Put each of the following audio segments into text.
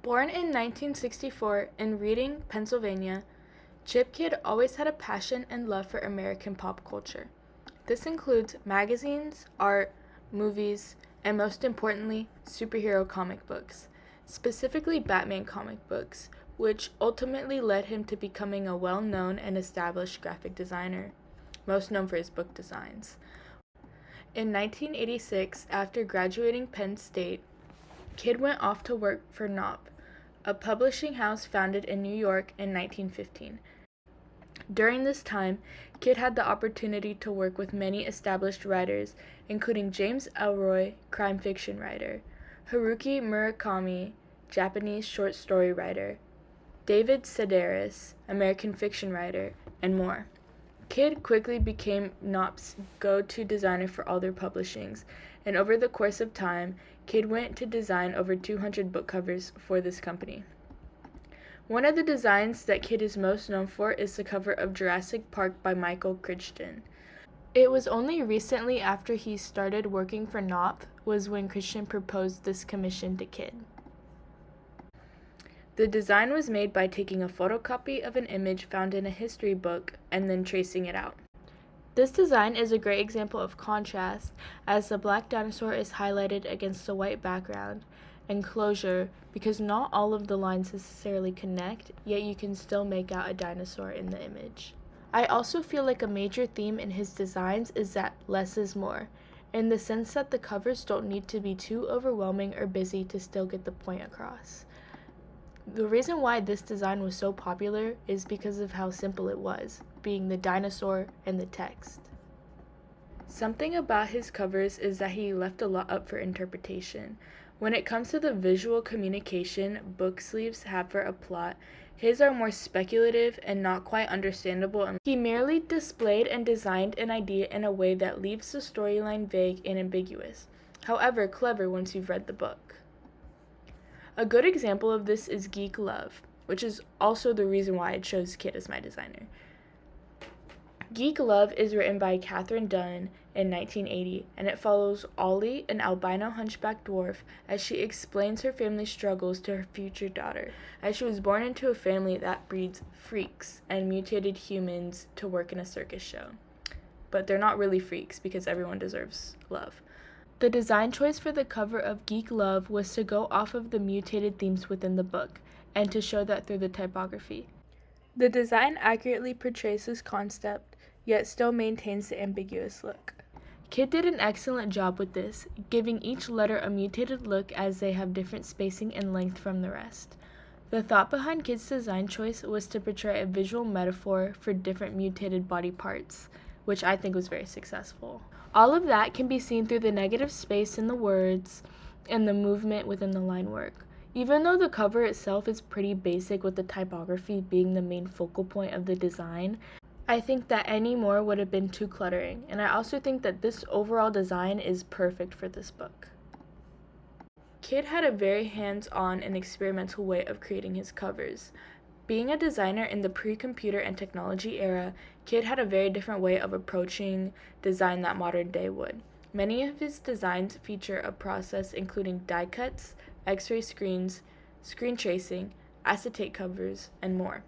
Born in 1964 in Reading, Pennsylvania, Chip Kidd always had a passion and love for American pop culture. This includes magazines, art, movies, and most importantly, superhero comic books, specifically Batman comic books, which ultimately led him to becoming a well-known and established graphic designer, most known for his book designs. In 1986, after graduating Penn State, Kidd went off to work for Knopf, a publishing house founded in New York in 1915. During this time, Kidd had the opportunity to work with many established writers, including James Ellroy, crime fiction writer, Haruki Murakami, Japanese short story writer, David Sedaris, American fiction writer, and more. Kidd quickly became Knopf's go-to designer for all their publishings, and over the course of time, Kidd went to design over 200 book covers for this company. One of the designs that Kidd is most known for is the cover of Jurassic Park by Michael Crichton. It was only recently after he started working for Knopf was when Crichton proposed this commission to Kidd. The design was made by taking a photocopy of an image found in a history book and then tracing it out. This design is a great example of contrast, as the black dinosaur is highlighted against a white background, and closure, because not all of the lines necessarily connect, yet you can still make out a dinosaur in the image. I also feel like a major theme in his designs is that less is more, in the sense that the covers don't need to be too overwhelming or busy to still get the point across. The reason why this design was so popular is because of how simple it was, being the dinosaur and the text. Something about his covers is that he left a lot up for interpretation. When it comes to the visual communication book sleeves have for a plot, his are more speculative and not quite understandable. He merely displayed and designed an idea in a way that leaves the storyline vague and ambiguous, however clever once you've read the book. A good example of this is Geek Love, which is also the reason why I chose Kidd as my designer. Geek Love is written by Katherine Dunn in 1980, and it follows Ollie, an albino hunchback dwarf, as she explains her family's struggles to her future daughter, as she was born into a family that breeds freaks and mutated humans to work in a circus show. But they're not really freaks because everyone deserves love. The design choice for the cover of Geek Love was to go off of the mutated themes within the book, and to show that through the typography. The design accurately portrays this concept, yet still maintains the ambiguous look. Kidd did an excellent job with this, giving each letter a mutated look as they have different spacing and length from the rest. The thought behind Kidd's design choice was to portray a visual metaphor for different mutated body parts, which I think was very successful. All of that can be seen through the negative space in the words and the movement within the line work. Even though the cover itself is pretty basic with the typography being the main focal point of the design, I think that any more would have been too cluttering, and I also think that this overall design is perfect for this book. Kidd had a very hands-on and experimental way of creating his covers. Being a designer in the pre-computer and technology era, Kidd had a very different way of approaching design that modern day would. Many of his designs feature a process including die cuts, X-ray screens, screen tracing, acetate covers, and more.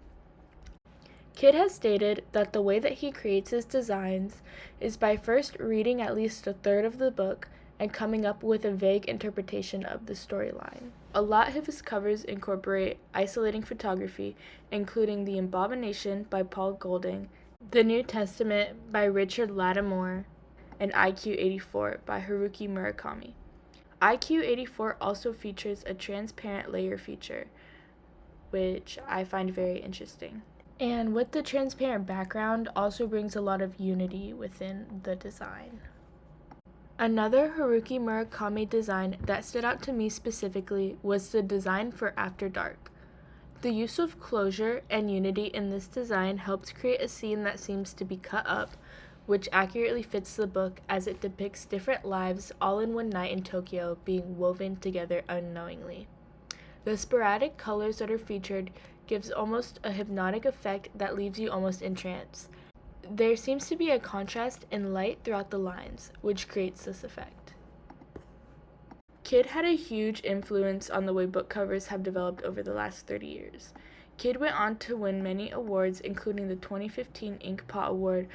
Kidd has stated that the way that he creates his designs is by first reading at least a third of the book and coming up with a vague interpretation of the storyline. A lot of his covers incorporate isolating photography, including The Abomination by Paul Golding, The New Testament by Richard Lattimore, and IQ-84 by Haruki Murakami. IQ-84 also features a transparent layer feature, which I find very interesting. And with the transparent background also brings a lot of unity within the design. Another Haruki Murakami design that stood out to me specifically was the design for After Dark. The use of closure and unity in this design helps create a scene that seems to be cut up, which accurately fits the book as it depicts different lives all in one night in Tokyo being woven together unknowingly. The sporadic colors that are featured gives almost a hypnotic effect that leaves you almost in trance. There seems to be a contrast in light throughout the lines, which creates this effect. Kidd had a huge influence on the way book covers have developed over the last 30 years. Kidd went on to win many awards, including the 2015 Inkpot Award,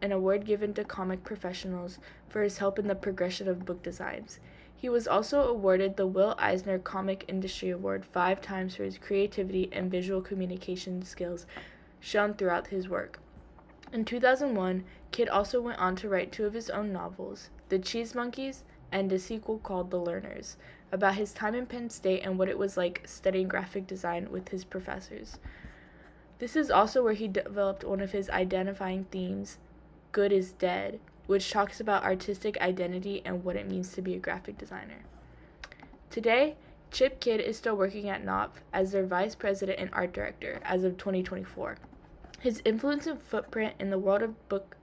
an award given to comic professionals for his help in the progression of book designs. He was also awarded the Will Eisner Comic Industry Award 5 times for his creativity and visual communication skills shown throughout his work. In 2001, Kidd also went on to write 2 of his own novels, The Cheese Monkeys and a sequel called The Learners, about his time in Penn State and what it was like studying graphic design with his professors. This is also where he developed one of his identifying themes, Good is Dead, which talks about artistic identity and what it means to be a graphic designer. Today, Chip Kidd is still working at Knopf as their vice president and art director as of 2024. His influence and footprint in the world of book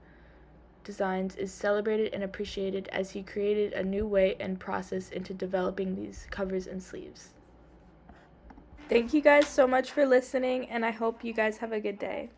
designs is celebrated and appreciated as he created a new way and process into developing these covers and sleeves. Thank you guys so much for listening, and I hope you guys have a good day.